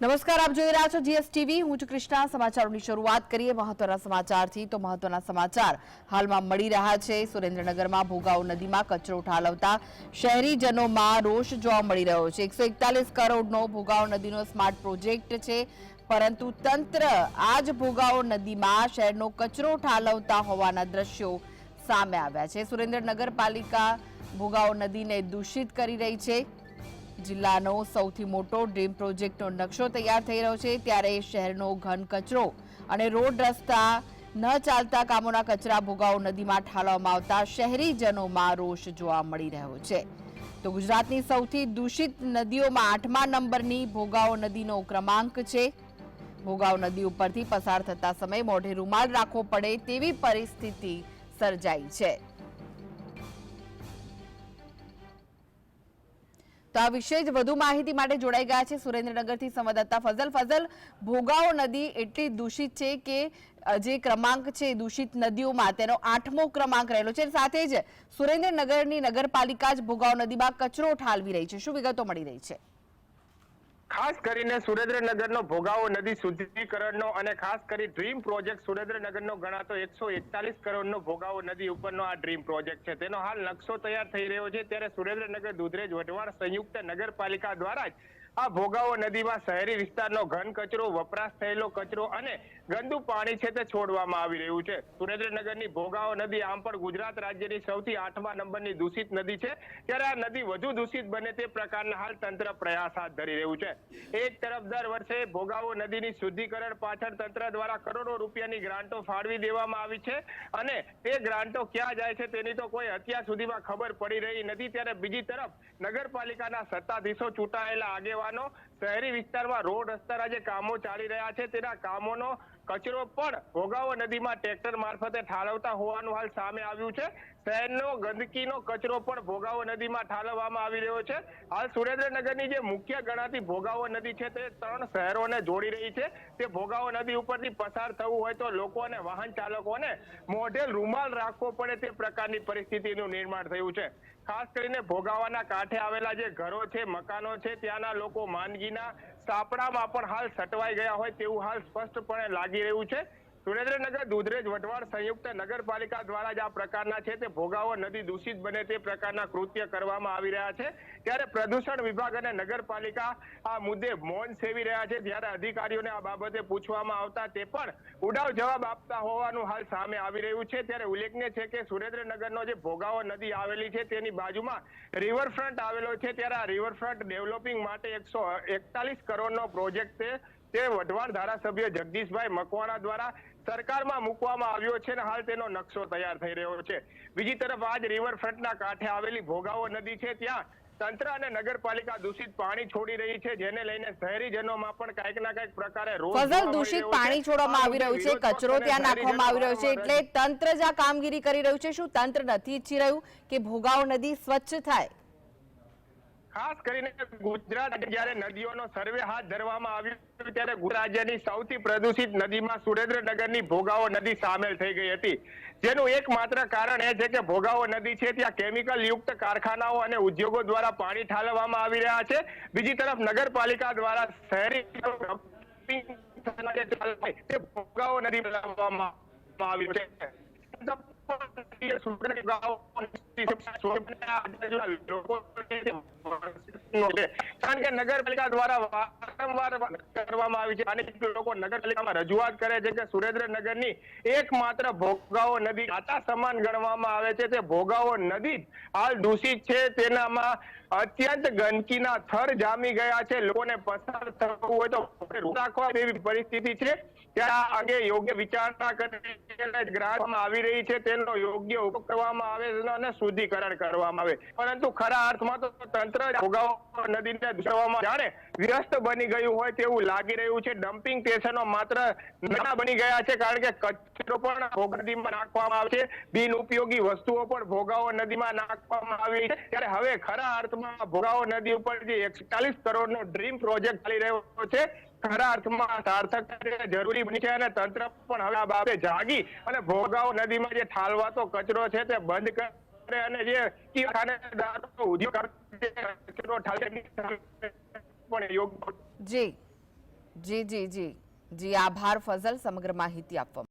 નમસ્કાર, આપ જોઈ રહ્યા છો જીએસટીવી। હું છું કૃષ્ણા। સમાચારોની શરૂઆત કરીએ મહત્વના સમાચારથી। તો મહત્વના સમાચાર હાલમાં મળી રહ્યા છે। સુરેન્દ્રનગરમાં ભોગાવો નદીમાં કચરો ઠાલવતા શહેરીજનોમાં રોષ જોવા મળી રહ્યો છે। 141 કરોડનો ભોગાવો નદીનો સ્માર્ટ પ્રોજેક્ટ છે, પરંતુ તંત્ર આજ ભોગાવો નદીમાં શહેરનો કચરો ઠાલવતા હોવાના દ્રશ્યો સામે આવ્યા છે। સુરેન્દ્રનગર પાલિકા ભોગાવો નદીને દૂષિત કરી રહી છે। જિલ્લાનો સૌથી મોટો ડ્રીમ પ્રોજેક્ટનો નકશો તૈયાર થઈ રહ્યો છે, ત્યારે શહેરનો ઘન કચરો અને રોડ રસ્તા ન ચાલતા કામોના કચરા ભોગાવો નદીમાં ઠાલવવામાં આવતા શહેરીજનોમાં રોષ જોવા મળી રહ્યો છે। તો ગુજરાતની સૌથી દૂષિત નદીઓમાં 8મા નંબરની ભોગાવો નદીનો ક્રમાંક છે। ભોગાવો નદી ઉપરથી પસાર થતા સમયે મોઢે રૂમાલ રાખવો પડે તેવી પરિસ્થિતિ સર્જાઈ છે। તો આ વિશે જ વધુ માહિતી માટે જોડાઈ ગયા છે સુરેન્દ્રનગરથી સંવાદદાતા ફઝલ। ભોગાવો નદી એટલી દૂષિત છે કે જે ક્રમાંક છે દૂષિત નદીઓમાં તેનો 8મો ક્રમાંક રહેલો છે। સાથે જ સુરેન્દ્રનગરની નગરપાલિકા જ ભોગાવો નદીમાં કચરો ઠાલવી રહી છે। શું વિગતો મળી રહી છે? ખાસ કરીને સુરેન્દ્રનગરનો ભોગાવો નદી શુદ્ધિકરણનો અને ખાસ કરી ડ્રીમ પ્રોજેક્ટ સુરેન્દ્રનગરનો ગણાતો 141 કરોડનો ભોગાવો નદી ઉપરનો આ ડ્રીમ પ્રોજેક્ટ છે, તેનો હાલ નકશો તૈયાર થઈ રહ્યો છે। ત્યારે સુરેન્દ્રનગર દુધરેજ વઢવાણ સંયુક્ત નગરપાલિકા દ્વારા જ આ ભોગાવો નદીમાં શહેરી વિસ્તારનો ઘન કચરો, વપરાશ થયેલો કચરો અને ગંદુ પાણી છે તે છોડવામાં આવી રહ્યું છે। સુરેન્દ્રનગરની ભોગાવો નદી આમ પણ ગુજરાત રાજ્યની સૌથી 8મા નંબરની દૂષિત નદી છે, ત્યારે આ નદી વધુ દૂષિત બને તે પ્રકારના હાલ તંત્ર પ્રયાસ હાથ ધરી રહ્યું છે। એક તરફ દર વર્ષે ભોગાવો નદીની શુદ્ધિકરણ પાછળ તંત્ર દ્વારા કરોડો રૂપિયાની ગ્રાન્ટો ફાળવી દેવામાં આવી છે, અને તે ગ્રાન્ટો ક્યાં જાય છે તેની તો કોઈ અત્યાર સુધીમાં ખબર પડી રહી નથી। ત્યારે બીજી તરફ નગરપાલિકાના સત્તાધીશો, ચૂંટાયેલા આગેવાનો શહેરી વિસ્તારમાં રોડ રસ્તાના જે કામો ચાલી રહ્યા છે તેના કામોનો કચરો પણ ભોગાવો નદીમાં ટ્રેક્ટર મારફતે ઠાલવતા હોવાનું હાલ સામે આવ્યું છે। શહેરનો ગંદકીનો કચરો પણ ભોગાવો નદીમાં ઠાલવવામાં આવી રહ્યો છે। હાલ સુરેન્દ્રનગરની જે મુખ્ય ગણાતી ભોગાવો નદી છે તે 3 શહેરોને જોડી રહી છે। તે ભોગાવો નદી ઉપરથી પસાર થવું હોય તો લોકો અને વાહન ચાલકોને મોઢે રૂમાલ રાખવો પડે તે પ્રકારની પરિસ્થિતિનું નિર્માણ થયું છે। ખાસ કરીને ભોગાવાના કાંઠે આવેલા જે ઘરો છે, મકાનો છે, ત્યાંના લોકો માંદગીના સાપડામાં પણ હાલ સટવાઈ ગયા હોય તેવું હાલ સ્પષ્ટપણે લાગી રહ્યું છે। સુરેન્દ્રનગર દુધરેજ વઢવાણ સંયુક્ત નગરપાલિકા દ્વારા જ આ પ્રકારના છે તે ભોગાવો નદી દૂષિત બને તે પ્રકારના કૃત્ય કરવામાં આવી રહ્યા છે। ત્યારે પ્રદૂષણ વિભાગ અને નગરપાલિકા આ મુદ્દે મૌન સેવી રહ્યા છે। જ્યારે અધિકારીઓને આ બાબતે પૂછવામાં આવતા તે પણ ઉડાવ જવાબ આપતા હોવાનું હાલ સામે આવી રહ્યું છે। ત્યારે ઉલ્લેખનીય છે કે સુરેન્દ્રનગરનો જે ભોગાવો નદી આવેલી છે તેની બાજુમાં રિવરફ્રન્ટ આવેલો છે। ત્યારે આ રિવરફ્રન્ટ ડેવલપિંગ માટે 141 કરોડનો પ્રોજેક્ટ છે તે વઢવાણ ધારાસભ્ય જગદીશભાઈ મકવાણા દ્વારા સરકારમાં મૂકવામાં આવ્યો છે, અને હાલ તેનો નકશો તૈયાર થઈ રહ્યો છે। બીજી તરફ આજ રિવરફ્રન્ટના કાંઠે આવેલી ભોગાવો નદી છે ત્યાં તંત્ર અને નગરપાલિકા દૂષિત પાણી છોડી રહી છે, જેને લઈને શહેરીજનોમાં પણ કંઈક ના કંઈક પ્રકારે રોષ ફઝલ, દૂષિત પાણી છોડવામાં આવી રહ્યું છે, કચરો ત્યાં નાખવામાં આવી રહ્યો છે, એટલે તંત્ર જ આ કામગીરી કરી રહ્યું છે। શું તંત્ર નથી ઈચ્છી રહ્યું કે ભોગાવો નદી સ્વચ્છ થાય? ખાસ કરીને ગુજરાત જ્યારે નદીઓનો સર્વે હાથ ધરવામાં આવ્યો ત્યારે રાજ્યની સૌથી પ્રદૂષિત નદીમાં સુરેન્દ્રનગરની ભોગાવો નદી સામેલ થઈ ગઈ હતી, જેનું એકમાત્ર કારણ એ છે કે ભોગાવો નદી છે ત્યાં કેમિકલ યુક્ત કારખાનાઓ અને ઉદ્યોગો દ્વારા પાણી ઠાલવવામાં આવી રહ્યા છે। બીજી તરફ નગરપાલિકા દ્વારા શહેરી તે ભોગાવો નદી બનાવવામાં આવ્યું છે। કારણ કે નગરપાલિકા દ્વારા વારંવાર કરવામાં આવી છે, અને લોકો નગરપાલિકામાં રજૂઆત કરે છે કે સુરેન્દ્રનગરની એકમાત્ર ભોગાવો નદી આતા સમાન ગણવામાં આવે છે તે ભોગાવો નદી હાલ દૂષિત છે। તેનામાં અત્યંત ગંદકીના થર જામી ગયા છે, લોકોને પસાર થવું હોય તો રાખવા તેવી પરિસ્થિતિ છે। ત્યાં આ અંગે યોગ્ય વિચારણા કરીને ગ્રાહકમાં આવી રહી છે, તેનો યોગ્ય ઉપયોગ કરવામાં આવે અને શુદ્ધિકરણ કરવામાં આવે, પરંતુ ખરા અર્થમાં તો તંત્ર ભોગાવો નદીને દૂષવામાં જાણે વ્યસ્ત બની ગયું હોય તેવું લાગી રહ્યું છે। ડમ્પિંગ સ્ટેશનો માત્ર નાના બની ગયા છે, કારણ કે કચરો પણ ભોગાવો નદીમાં નાખવામાં આવે છે, બિન ઉપયોગી વસ્તુઓ પણ ભોગાવો નદીમાં નાખવામાં આવી છે। ત્યારે હવે ખરા અર્થમાં ભોગાવો નદી ઉપર જે 140 કરોડનો ડ્રીમ પ્રોજેક્ટ ચાલી રહ્યો છે ખરા અર્થમાં સાર્થક જરૂરી બની છે, અને તંત્ર પણ હવે આ બાબતે જાગી અને ભોગાવો નદીમાં જે ઠાલવાતો કચરો છે તે બંધ કરે અને જે ઉદ્યોગ જી જી જી જી જી આભાર ફઝલ સમગ્ર માહિતી આપવા